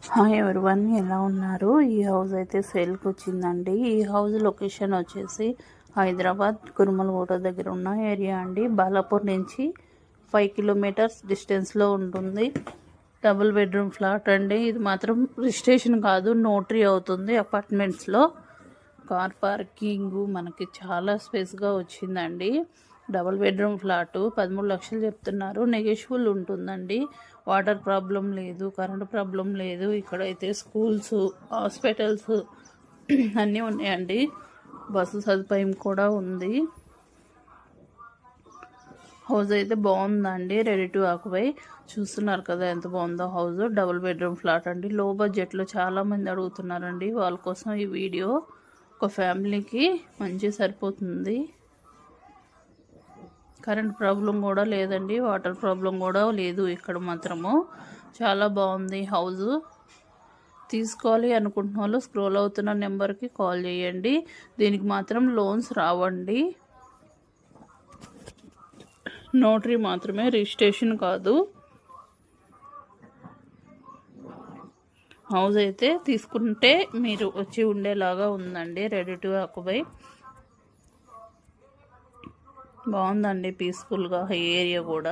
Hi everyone, ఎలా ఉన్నారు? ఈ హౌస్ అయితే సేల్కి వచ్చిందండి. ఈ హౌస్ లొకేషన్ వచ్చేసి హైదరాబాద్ కురుమలకోట దగ్గర ఉన్న ఏరియా అండి. బాలాపూర్ నుంచి 5 కిలోమీటర్స్ డిస్టెన్స్లో ఉంటుంది. డబుల్ బెడ్రూమ్ ఫ్లాట్ అండి. ఇది మాత్రం రిజిస్ట్రేషన్ కాదు, నోటరీ అవుతుంది. అపార్ట్మెంట్స్లో కార్ పార్కింగ్ మనకి చాలా స్పేస్గా వచ్చిందండి. డబుల్ బెడ్రూమ్ ఫ్లాటు 13 లక్షలు చెప్తున్నారు. నెగోషియబుల్ ఉంటుందండి. వాటర్ ప్రాబ్లం లేదు, కరెంటు ప్రాబ్లం లేదు. ఇక్కడైతే స్కూల్స్, హాస్పిటల్స్ అన్నీ ఉన్నాయండి. బస్సు సదుపాయం కూడా ఉంది. హౌస్ అయితే బాగుందండి, రెడీ టు ఆక్యుపై. చూస్తున్నారు కదా ఎంత బాగుందో హౌస్. డబుల్ బెడ్రూమ్ ఫ్లాట్ అండి. లో బడ్జెట్లో చాలామంది అడుగుతున్నారండి. వాళ్ళ కోసం ఈ వీడియో. ఒక ఫ్యామిలీకి మంచి సరిపోతుంది. కరెంట్ ప్రాబ్లం కూడా లేదండి, వాటర్ ప్రాబ్లం కూడా లేదు. ఇక్కడ మాత్రము చాలా బాగుంది హౌస్. తీసుకోవాలి అనుకుంటున్న వాళ్ళు స్క్రోల్ అవుతున్న నెంబర్కి కాల్ చేయండి. దీనికి మాత్రం లోన్స్ రావండి. నోటరీ మాత్రమే, రిజిస్ట్రేషన్ కాదు. హౌస్ అయితే తీసుకుంటే మీరు వచ్చి ఉండేలాగా ఉందండి. Ready to occupy. బాగుందండి, పీస్ఫుల్గా ఏరియా కూడా.